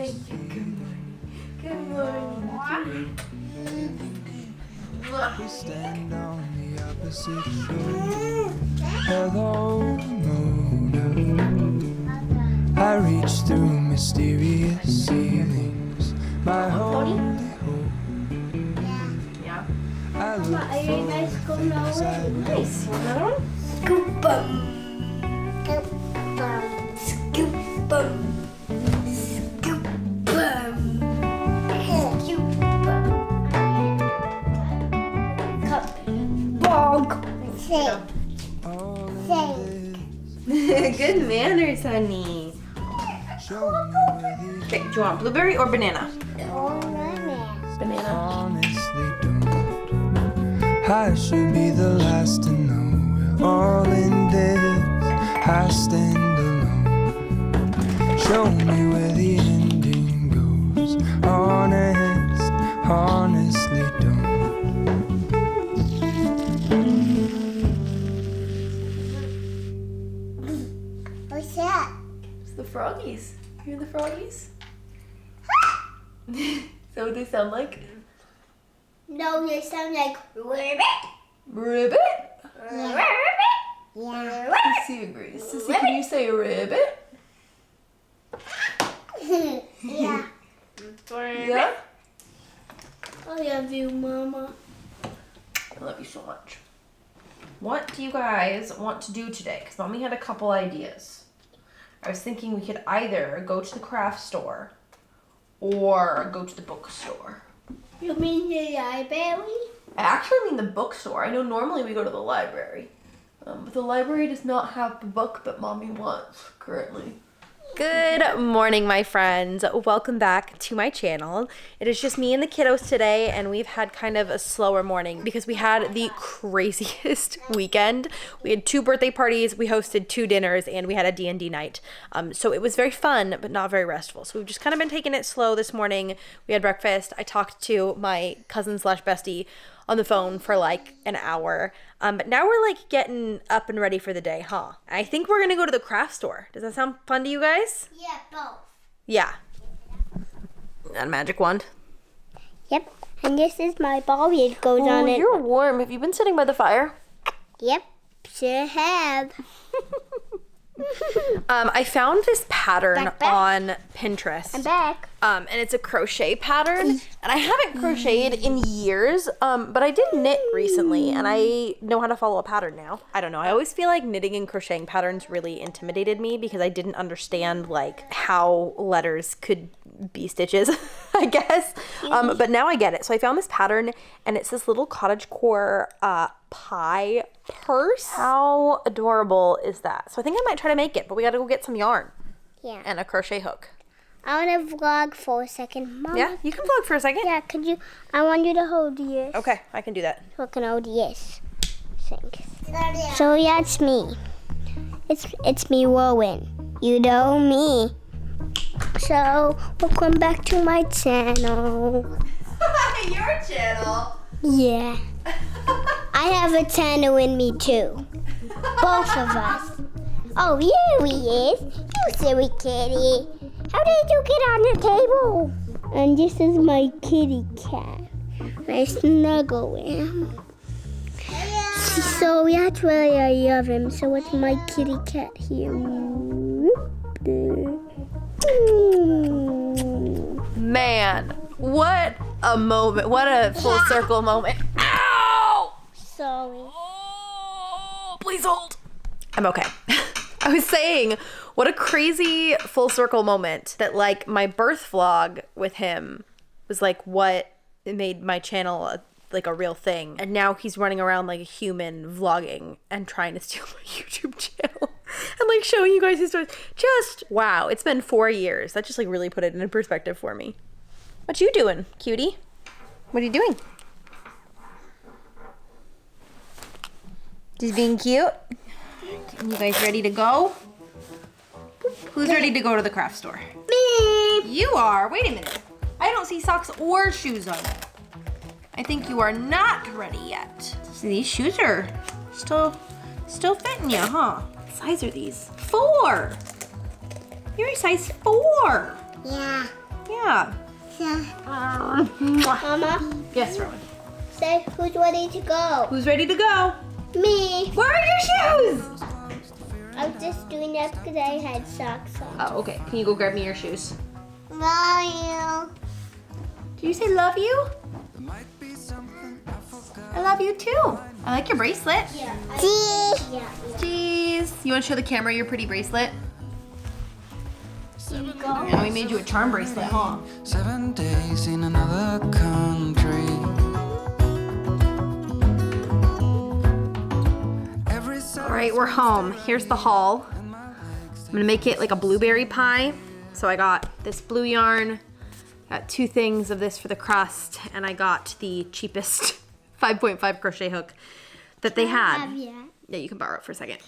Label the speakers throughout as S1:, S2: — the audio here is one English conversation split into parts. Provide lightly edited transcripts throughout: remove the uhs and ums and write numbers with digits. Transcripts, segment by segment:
S1: Thank you. Good morning.
S2: We stand on the opposite shore. Hello, Mona. I reach through mysterious ceilings. My holy hope.
S1: Yeah.
S2: I look for things I
S1: Nice. You want another one? Scoop bum. Scoop bum. Scoop bum. Scoop bum. Cup. Bog.
S2: all in
S1: Good manners, honey.
S2: this. Show me where the
S1: Okay, do you want blueberry or banana? Banana.
S2: honestly don't. I should be the last to know. We're all in this. I stand alone. Show me where the ending goes. Honestly don't.
S3: What's that?
S1: It's the froggies. Hear the froggies? Is that what they sound like?
S3: No, they sound like ribbit.
S1: Ribbit?
S3: Yeah.
S1: Sissy agrees. Sissy, can you say ribbit?
S3: Yeah.
S1: Yeah?
S3: I love you, Mama.
S1: I love you so much. What do you guys want to do today? Because Mommy had a couple ideas. I was thinking we could either go to the craft store or go to the bookstore.
S3: You mean the library?
S1: I actually mean the bookstore. I know normally we go to the library. But the library does not have the book that Mommy wants currently. Good morning, my friends. Welcome back to my channel. It is just me and the kiddos today, and we've had kind of a slower morning because we had the craziest weekend. We had 2 birthday parties, we hosted 2 dinners, and we had a D&D night. So it was very fun, but not very restful. So we've just kind of been taking it slow this morning. We had breakfast. I talked to my cousin/bestie on the phone for like an hour. But now we're like getting up and ready for the day, huh? I think we're gonna go to the craft store. Does that sound fun to you guys?
S3: Yeah, both.
S1: Yeah. That magic wand.
S3: Yep. And this is my ball. It goes on it.
S1: You're warm. Have you been sitting by the fire?
S3: Yep. Sure have.
S1: I found this pattern
S3: Back.
S1: on Pinterest.
S3: I'm back.
S1: And it's a crochet pattern, and I haven't crocheted in years, but I did knit recently, and I know how to follow a pattern now. I don't know, I always feel like knitting and crocheting patterns really intimidated me because I didn't understand like how letters could be stitches, I guess, but now I get it. So I found this pattern, and it's this little cottagecore pie purse. How adorable is that? So I think I might try to make it, but we gotta go get some yarn
S3: Yeah.
S1: and a crochet hook.
S3: I want to vlog for a second. Mama.
S1: Yeah, you can vlog for a second.
S3: Yeah, could you? I want you to hold this.
S1: Okay, I can do that.
S3: So I can hold this. Thanks. So yeah, it's me. It's me, Rowan. You know me. So welcome back to my channel.
S1: Your channel.
S3: Yeah. I have a channel in me too. Both of us. Oh, here he is. You silly kitty. How did you get on the table? And this is my kitty cat. I snuggle him. So that's why I love him. So it's my kitty cat here.
S1: Man, what a moment. What a full circle moment. Ow!
S3: Sorry.
S1: Oh, please hold. I'm okay. I was saying, what a crazy full circle moment that like my birth vlog with him was like what made my channel like a real thing. And now he's running around like a human vlogging and trying to steal my YouTube channel and like showing you guys his stories. Just wow. It's been 4 years. That just like really put it in perspective for me. What you doing, cutie? What are you doing? Just being cute. You guys ready to go? Who's ready to go to the craft store?
S3: Me.
S1: You are. Wait a minute. I don't see socks or shoes on you. I think you are not ready yet. See, these shoes are still fitting you, huh? What size are these? 4. You're a size 4.
S3: Yeah.
S1: Yeah.
S3: Mama,
S1: Yes, Rowan.
S3: say who's ready to go?
S1: Who's ready to go?
S3: Me.
S1: Where are your shoes?
S3: I was just doing that because I had socks on.
S1: Oh, okay. Can you go grab me your shoes?
S3: Love you.
S1: Did you say love you? I love you too. I like your bracelet.
S3: Yeah.
S1: Jeez. You want to show the camera your pretty bracelet?
S3: Here you go.
S1: Yeah, we made you a charm bracelet, huh?
S2: 7 days in another country.
S1: All right, we're home. Here's the haul. I'm gonna make it like a blueberry pie. So I got this blue yarn, got 2 things of this for the crust, and I got the cheapest 5.5 crochet hook that they had. Yeah, you can borrow it for a second.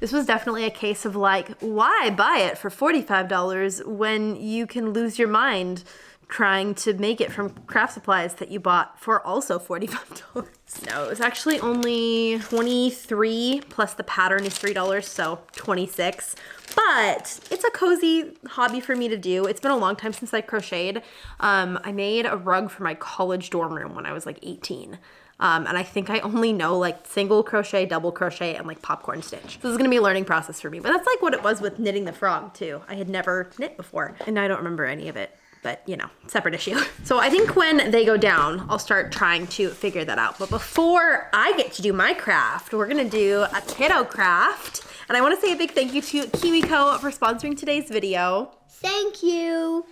S1: This was definitely a case of like, why buy it for $45 when you can lose your mind trying to make it from craft supplies that you bought for also $45. No, it was actually only $23 plus the pattern is $3, so $26. But it's a cozy hobby for me to do. It's been a long time since I crocheted. I made a rug for my college dorm room when I was like 18. And I think I only know like single crochet, double crochet, and like popcorn stitch. So this is gonna be a learning process for me. But that's like what it was with knitting the frog too. I had never knit before, and I don't remember any of it. But you know, separate issue. So I think when they go down, I'll start trying to figure that out. But before I get to do my craft, we're gonna do a kiddo craft. And I wanna say a big thank you to KiwiCo for sponsoring today's video.
S3: Thank you.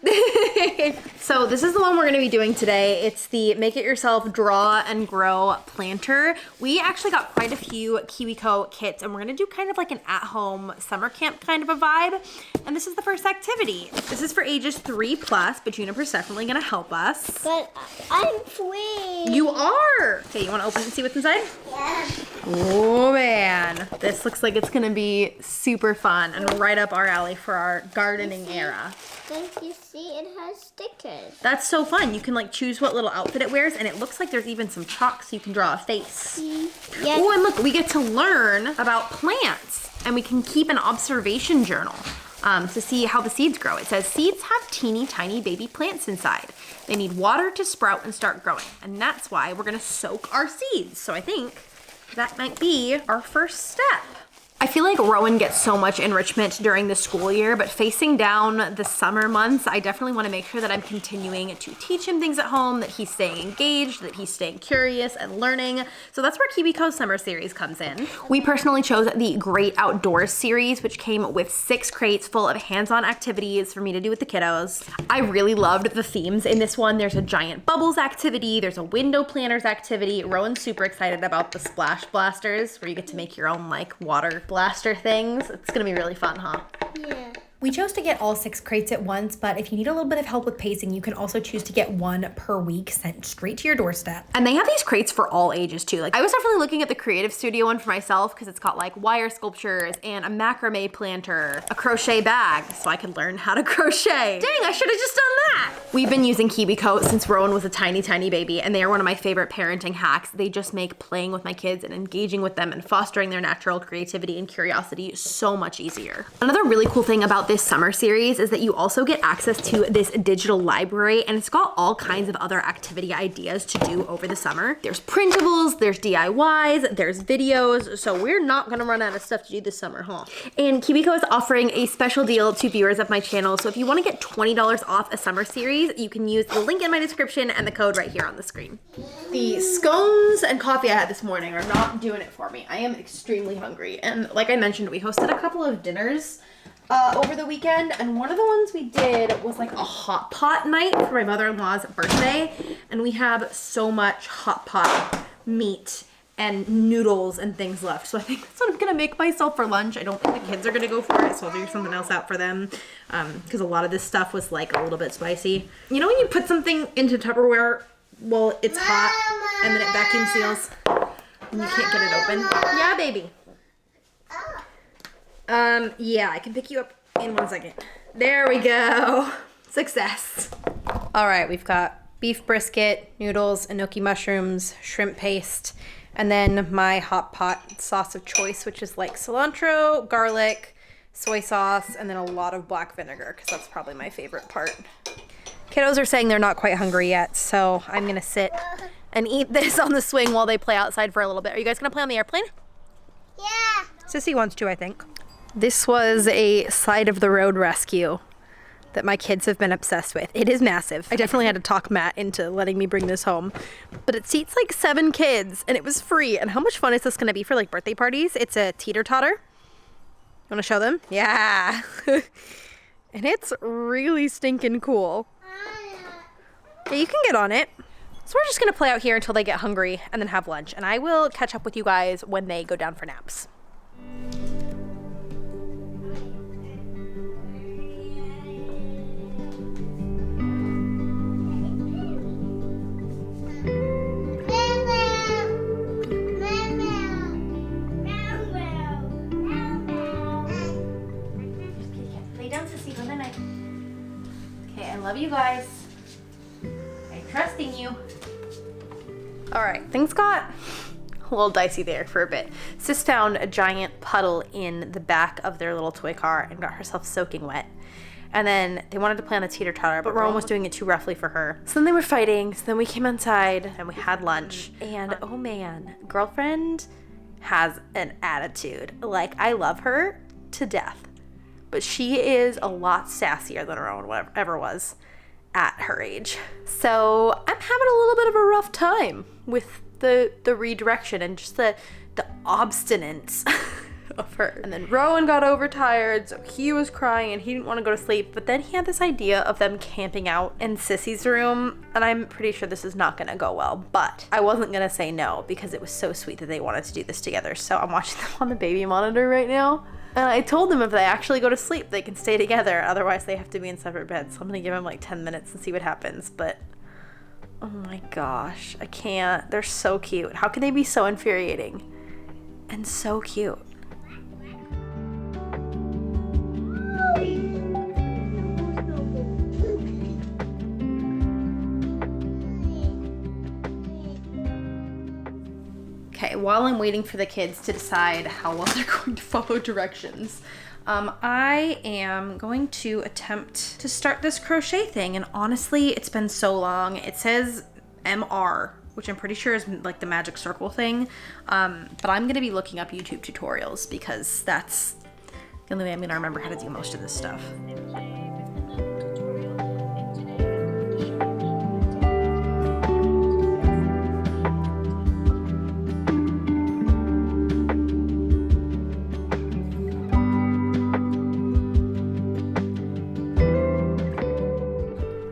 S1: So this is the one we're gonna be doing today. It's the Make It Yourself Draw and Grow Planter. We actually got quite a few KiwiCo kits, and we're gonna do kind of like an at-home summer camp kind of a vibe. And this is the first activity. This is for ages 3+, but Juniper's definitely gonna help us.
S3: But I'm 3.
S1: You are! Okay, you wanna open it and see what's inside?
S3: Yeah.
S1: Oh man, this looks like it's gonna be super fun and right up our alley for our gardening era.
S3: Don't you see it has stickers?
S1: That's so fun. You can like choose what little outfit it wears, and it looks like there's even some chalk so you can draw a face.
S3: Yes.
S1: Oh, and look, we get to learn about plants, and we can keep an observation journal to see how the seeds grow. It says seeds have teeny tiny baby plants inside. They need water to sprout and start growing, and that's why we're gonna soak our seeds. So I think that might be our first step. I feel like Rowan gets so much enrichment during the school year, but facing down the summer months, I definitely want to make sure that I'm continuing to teach him things at home, that he's staying engaged, that he's staying curious and learning. So that's where KiwiCo's summer series comes in. We personally chose the Great Outdoors series, which came with 6 crates full of hands-on activities for me to do with the kiddos. I really loved the themes in this one. There's a giant bubbles activity, there's a window planners activity. Rowan's super excited about the splash blasters, where you get to make your own like water blaster things. It's gonna be really fun, huh?
S3: Yeah.
S4: We chose to get all 6 crates at once, but if you need a little bit of help with pacing, you can also choose to get 1 per week sent straight to your doorstep.
S1: And they have these crates for all ages too. Like I was definitely looking at the Creative Studio one for myself because it's got like wire sculptures and a macrame planter, a crochet bag, so I could learn how to crochet. Dang, I should have just done that. We've been using KiwiCo since Rowan was a tiny, tiny baby, and they are one of my favorite parenting hacks. They just make playing with my kids and engaging with them and fostering their natural creativity and curiosity so much easier. Another really cool thing about this summer series is that you also get access to this digital library, and it's got all kinds of other activity ideas to do over the summer. There's printables, there's DIYs, there's videos, so we're not gonna run out of stuff to do this summer, huh? And KiwiCo is offering a special deal to viewers of my channel, so if you wanna get $20 off a summer series, you can use the link in my description and the code right here on the screen. The scones and coffee I had this morning are not doing it for me. I am extremely hungry, and like I mentioned, we hosted a couple of dinners over the weekend, and one of the ones we did was like a hot pot night for my mother-in-law's birthday, and we have so much hot pot meat and noodles and things left, so I think that's what I'm gonna make myself for lunch. I don't think the kids are gonna go for it, so I'll figure something else out for them, because a lot of this stuff was like a little bit spicy. You know when you put something into Tupperware, well, it's hot and then it vacuum seals and you can't get it open? Yeah, baby. Yeah, I can pick you up in 1 second. There we go. Success.
S4: All right, we've got beef brisket, noodles, enoki mushrooms, shrimp paste, and then my hot pot sauce of choice, which is like cilantro, garlic, soy sauce, and then a lot of black vinegar, because that's probably my favorite part. Kiddos are saying they're not quite hungry yet, so I'm gonna sit and eat this on the swing while they play outside for a little bit. Are you guys gonna play on the airplane?
S3: Yeah.
S4: Sissy wants to, I think. This was a side of the road rescue that my kids have been obsessed with. It is massive. I definitely had to talk Matt into letting me bring this home. But it seats like 7 kids and it was free. And how much fun is this gonna be for like birthday parties? It's a teeter-totter. You wanna show them? Yeah. And it's really stinking cool. Yeah, you can get on it. So we're just gonna play out here until they get hungry and then have lunch. And I will catch up with you guys when they go down for naps. Okay, I love you guys. I'm trusting you. All right, things got a little dicey there for a bit. Sis found a giant puddle in the back of their little toy car and got herself soaking wet. And then they wanted to play on the teeter-totter, but Rowan was doing it too roughly for her. So then they were fighting, so then we came inside and we had lunch. And oh man, girlfriend has an attitude. Like, I love her to death, but she is a lot sassier than Rowan ever was at her age. So I'm having a little bit of a rough time with the redirection and just the obstinance of her. And then Rowan got overtired, so he was crying and he didn't want to go to sleep. But then he had this idea of them camping out in Sissy's room, and I'm pretty sure this is not gonna go well, but I wasn't gonna say no because it was so sweet that they wanted to do this together. So I'm watching them on the baby monitor right now. And I told them if they actually go to sleep, they can stay together. Otherwise, they have to be in separate beds. So I'm going to give them like 10 minutes and see what happens. But, oh my gosh, I can't. They're so cute. How can they be so infuriating? And so cute. Okay, while I'm waiting for the kids to decide how well they're going to follow directions, I am going to attempt to start this crochet thing. And honestly, it's been so long. It says MR, which I'm pretty sure is like the magic circle thing. But I'm going to be looking up YouTube tutorials because that's the only way I'm going to remember how to do most of this stuff.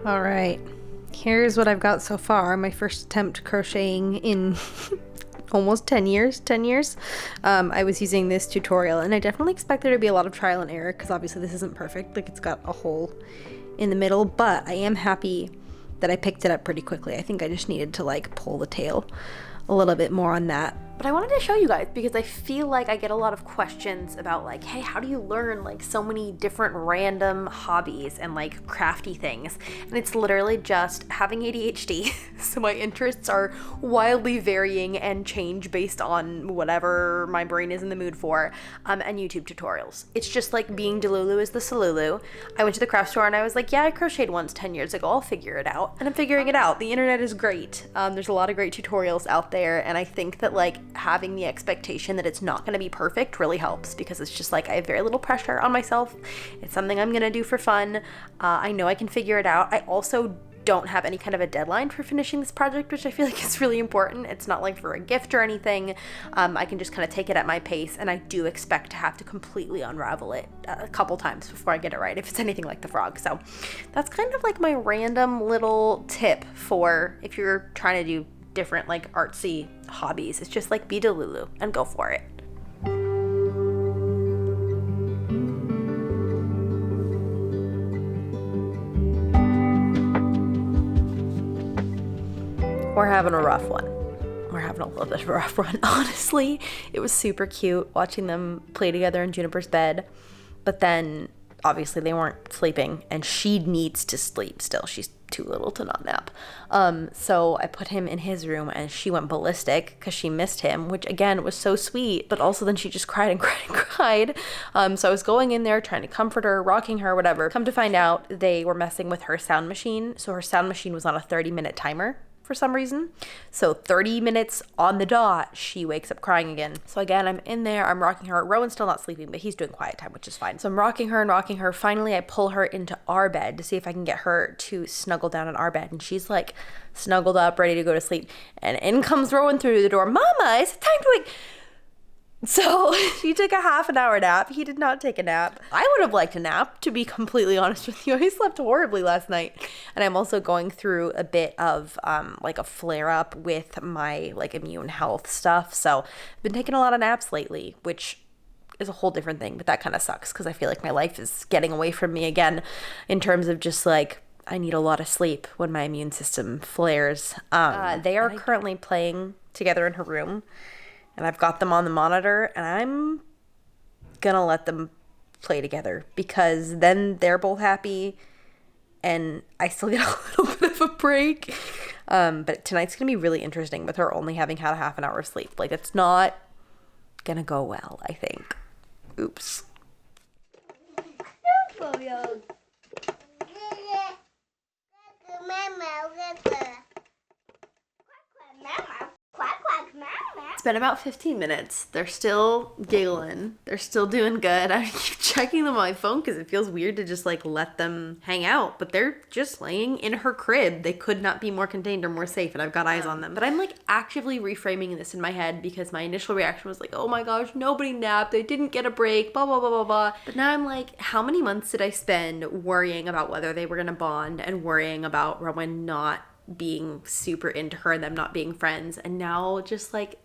S4: All right, here's what I've got so far. My first attempt crocheting in almost 10 years. I was using this tutorial, and I definitely expect there to be a lot of trial and error because obviously this isn't perfect. Like, it's got a hole in the middle, but I am happy that I picked it up pretty quickly. I think I just needed to like pull the tail a little bit more on that. But I wanted to show you guys because I feel like I get a lot of questions about like, hey, how do you learn like so many different random hobbies and like crafty things? And it's literally just having ADHD. So my interests are wildly varying and change based on whatever my brain is in the mood for, and YouTube tutorials. It's just like being Delulu is the Salulu. I went to the craft store and I was like, yeah, I crocheted once 10 years ago. I'll figure it out. And I'm figuring it out. The internet is great. There's a lot of great tutorials out there. And I think that like having the expectation that it's not going to be perfect really helps because it's just like I have very little pressure on myself. It's something I'm going to do for fun. I know I can figure it out. I also don't have any kind of a deadline for finishing this project, which I feel like is really important. It's not like for a gift or anything. I can just kind of take it at my pace, and I do expect to have to completely unravel it a couple times before I get it right, if it's anything like the frog. So that's kind of like my random little tip for if you're trying to do different like artsy hobbies. It's just like be Delulu and go for it. We're having a rough one. We're having a little bit of a rough run. Honestly, it was super cute watching them play together in Juniper's bed, but then obviously they weren't sleeping and she needs to sleep still. She's
S1: too little to not nap. So I put him in his room and she went ballistic because she missed him, which again was so sweet, but also then she just cried and cried and cried. So I was going in there trying to comfort her, rocking her, whatever. Come to find out, they were messing with her sound machine. So her sound machine was on a 30-minute timer for some reason. So 30 minutes on the dot, she wakes up crying again. So again, I'm in there, I'm rocking her. Rowan's still not sleeping, but he's doing quiet time, which is fine. So I'm rocking her and rocking her. Finally, I pull her into our bed to see if I can get her to snuggle down in our bed. And she's like snuggled up, ready to go to sleep. And in comes Rowan through the door. Mama, it's time to wake. So she took a half an hour nap. He did not take a nap. I would have liked a nap, to be completely honest with you. I slept horribly last night. And I'm also going through a bit of like a flare up with my like immune health stuff. So I've been taking a lot of naps lately, which is a whole different thing, but that kind of sucks because I feel like my life is getting away from me again in terms of just like, I need a lot of sleep when my immune system flares. They are currently playing together in her room. And I've got them on the monitor, and I'm gonna let them play together because then they're both happy and I still get a little bit of a break. But tonight's gonna be really interesting with her only having had a half an hour of sleep. Like, it's not gonna go well, I think. Oops. It's been about 15 minutes. They're still giggling. They're still doing good. I keep checking them on my phone because it feels weird to just like let them hang out, but they're just laying in her crib. They could not be more contained or more safe, and I've got eyes on them. But I'm like actively reframing this in my head because my initial reaction was like, oh my gosh, nobody napped. They didn't get a break, blah, blah, blah, blah, blah. But now I'm like, how many months did I spend worrying about whether they were going to bond and worrying about Rowan not being super into her and them not being friends? And now just like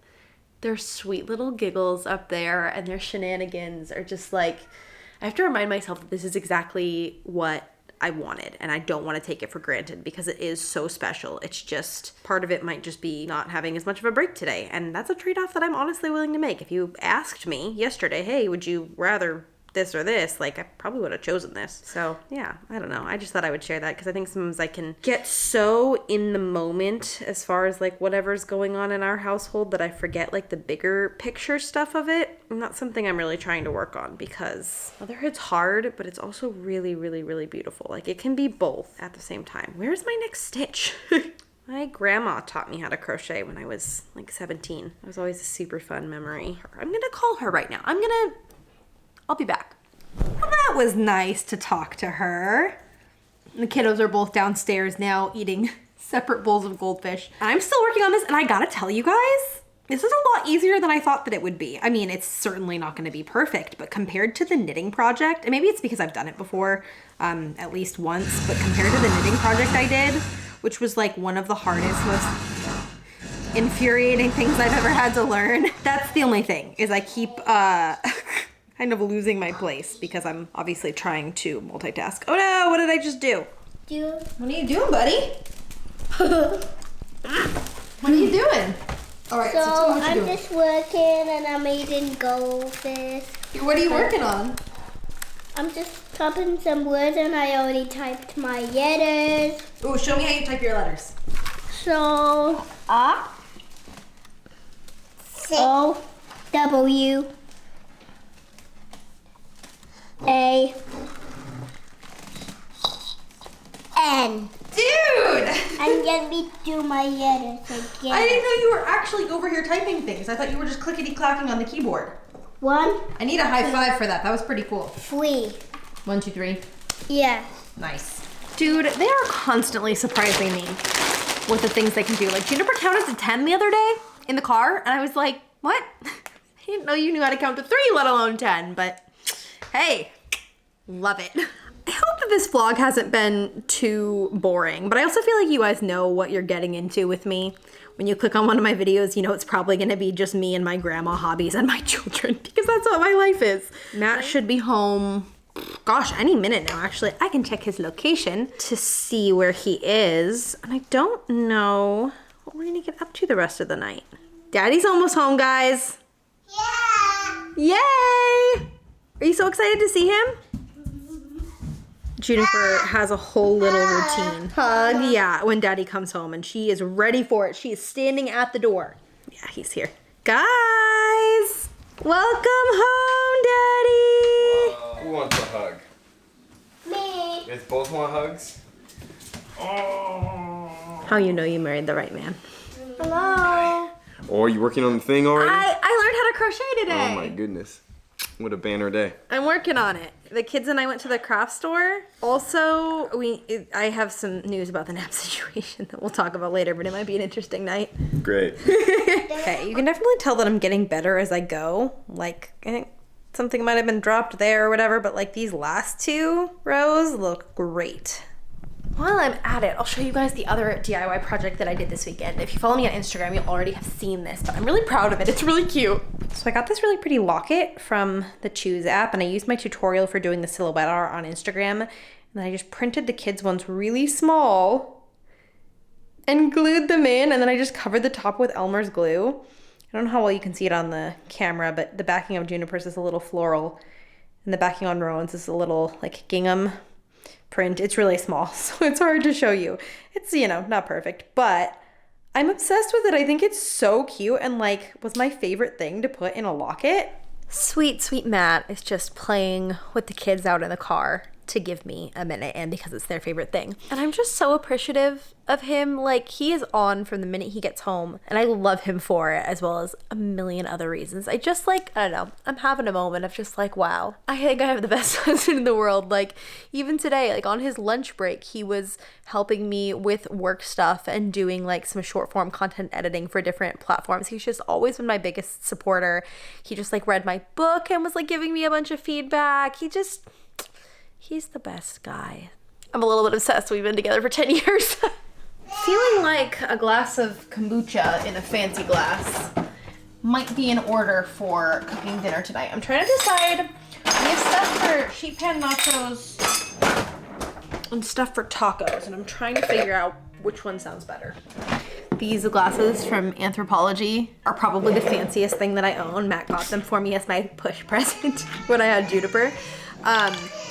S1: their sweet little giggles up there and their shenanigans are just like, I have to remind myself that this is exactly what I wanted and I don't want to take it for granted because it is so special. It's just part of it might just be not having as much of a break today, and that's a trade-off that I'm honestly willing to make. If you asked me yesterday, hey, would you rather this or this, like I probably would have chosen this. So yeah, I don't know. I just thought I would share that because I think sometimes I can get so in the moment as far as like whatever's going on in our household that I forget like the bigger picture stuff of it. And that's something I'm really trying to work on because motherhood's hard, but it's also really, really, really beautiful. Like it can be both at the same time. Where's my next stitch? My grandma taught me how to crochet when I was like 17. It was always a super fun memory. I'm gonna call her right now. I'll be back.
S4: Well, that was nice to talk to her. The kiddos are both downstairs now eating separate bowls of goldfish. And I'm still working on this, and I gotta tell you guys, this is a lot easier than I thought that it would be. I mean, it's certainly not gonna be perfect, but compared to the knitting project, and maybe it's because I've done it before, at least once, but compared to the knitting project I did, which was like one of the hardest, most infuriating things I've ever had to learn. That's the only thing, is I keep, kind of losing my place because I'm obviously trying to multitask. Oh no, what did I just do? What are you doing, buddy? What are you doing? All right,
S3: So
S4: tell me what
S3: I'm
S4: you're doing.
S3: just working and I'm eating goldfish.
S4: What are you working on?
S3: I'm just typing some words and I already typed my letters.
S4: Oh, show me how you type your letters.
S3: So, O, W, A, N.
S4: Dude!
S3: And let me do my letters again.
S4: I didn't know you were actually over here typing things. I thought you were just clickety-clacking on the keyboard.
S3: 1,
S4: I need a high five for that. That was pretty cool.
S3: 3.
S4: 1, 2, 3.
S3: Yeah.
S4: Nice. Dude, they are constantly surprising me with the things they can do. Like, Juniper counted to 10 the other day in the car, and I was like, what? I didn't know you knew how to count to 3, let alone 10, but hey, love it. I hope that this vlog hasn't been too boring, but I also feel like you guys know what you're getting into with me. When you click on one of my videos, you know it's probably gonna be just me and my grandma hobbies and my children, because that's what my life is. Matt should be home, gosh, any minute now, actually. I can check his location to see where he is, and I don't know what we're gonna get up to the rest of the night. Daddy's almost home, guys.
S3: Yeah.
S4: Yay! Are you so excited to see him? Juniper has a whole little routine. Hug, yeah, when Daddy comes home, and she is ready for it. She is standing at the door. Yeah, he's here. Guys, welcome home, Daddy.
S5: Who wants a hug?
S3: Me.
S5: You guys both want hugs? Oh.
S4: How you know you married the right man?
S1: Hello.
S5: Oh, are you working on the thing already?
S4: I learned how to crochet today.
S5: Oh my goodness. What a banner day.
S4: I'm working on it. The kids and I went to the craft store. Also, I have some news about the nap situation that we'll talk about later, but it might be an interesting night.
S5: Great.
S4: Okay, you can definitely tell that I'm getting better as I go. Like, I think something might have been dropped there or whatever, but like these last 2 rows look great.
S1: While I'm at it, I'll show you guys the other DIY project that I did this weekend. If you follow me on Instagram, you already have seen this, but I'm really proud of it. It's really cute.
S4: So I got this really pretty locket from the Choose app, and I used my tutorial for doing the silhouette art on Instagram, and then I just printed the kids' ones really small and glued them in, and then I just covered the top with Elmer's glue. I don't know how well you can see it on the camera, but the backing of Juniper's is a little floral, and the backing on Rowan's is a little like gingham print. It's really small, so it's hard to show you. It's, not perfect, but I'm obsessed with it. I think it's so cute and like was my favorite thing to put in a locket.
S1: Sweet, sweet Matt is just playing with the kids out in the car to give me a minute, and because it's their favorite thing. And I'm just so appreciative of him. Like, he is on from the minute he gets home, and I love him for it, as well as a million other reasons. I just I don't know, I'm having a moment of just like, wow, I think I have the best husband in the world. Like, even today, like on his lunch break, he was helping me with work stuff and doing like some short form content editing for different platforms. He's just always been my biggest supporter. He just like read my book and was like giving me a bunch of feedback. He's the best guy. I'm a little bit obsessed. We've been together for 10 years. Feeling like a glass of kombucha in a fancy glass might be in order for cooking dinner tonight. I'm trying to decide. We have stuff for sheet pan nachos and stuff for tacos, and I'm trying to figure out which one sounds better. These glasses from Anthropology are probably the fanciest thing that I own. Matt got them for me as my push present when I had Juniper.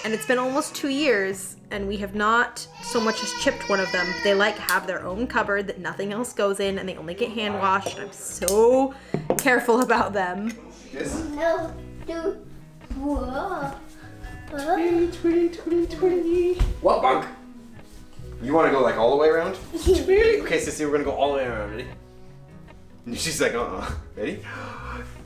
S1: And it's been almost 2 years, and we have not so much as chipped one of them. They have their own cupboard that nothing else goes in, and they only get hand washed. I'm so careful about them.
S3: No, do. Whoa.
S5: What, Bunk? You want to go like all the way around? Really? Okay, Sissy, we're gonna go all the way around. Ready? And she's like, Ready?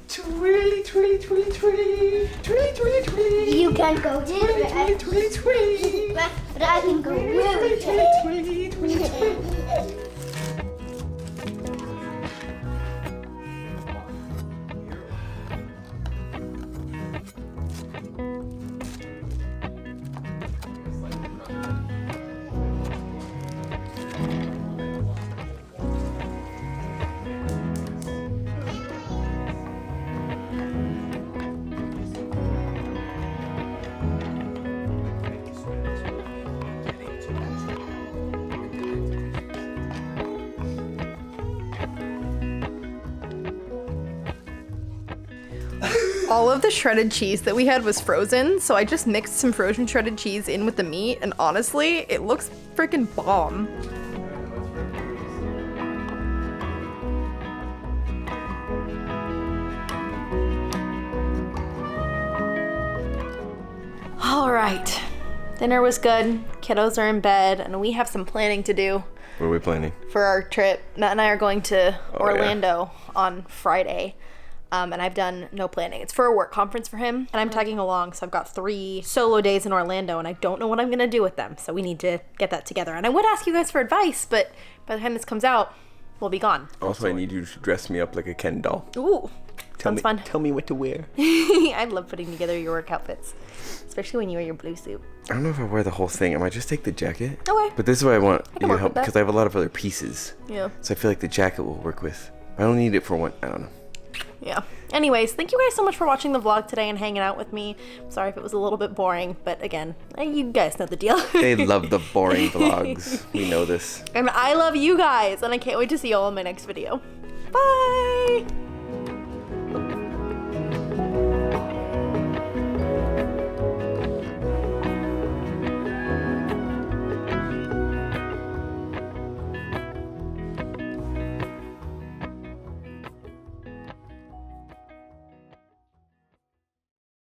S5: Twirly, twirly, twirly, twirly, twirly, twirly, twirly.
S3: You can go
S5: Twirly, twirly, twirly, twirly.
S3: but I can go really
S5: Twirly, twirly, twirly, twirly.
S1: All of the shredded cheese that we had was frozen, so I just mixed some frozen shredded cheese in with the meat, and honestly, it looks freaking bomb. All right, dinner was good, kiddos are in bed, and we have some planning to do.
S5: What are we planning?
S1: For our trip. Matt and I are going to Orlando
S5: yeah.
S1: on Friday. And I've done no planning. It's for a work conference for him, and I'm tagging along, so I've got 3 solo days in Orlando, and I don't know what I'm gonna do with them, so we need to get that together. And I would ask you guys for advice, but by the time this comes out, we'll be gone.
S5: Also, I need you to dress me up like a Ken doll.
S1: Ooh, sounds fun.
S5: Tell me what to wear.
S1: I love putting together your work outfits, especially when you wear your blue suit.
S5: I don't know if I wear the whole thing. I might just take the jacket.
S1: Okay.
S5: But this is what I want you to
S1: work
S5: help,
S1: with that.
S5: because I have a lot of other pieces.
S1: Yeah.
S5: So I feel like the jacket will work with. I don't need it for one. I don't know.
S1: Yeah. Anyways, thank you guys so much for watching the vlog today and hanging out with me. I'm sorry if it was a little bit boring, but again, you guys know the deal.
S5: They love the boring vlogs. We know this.
S1: And I love you guys, and I can't wait to see you all in my next video. Bye!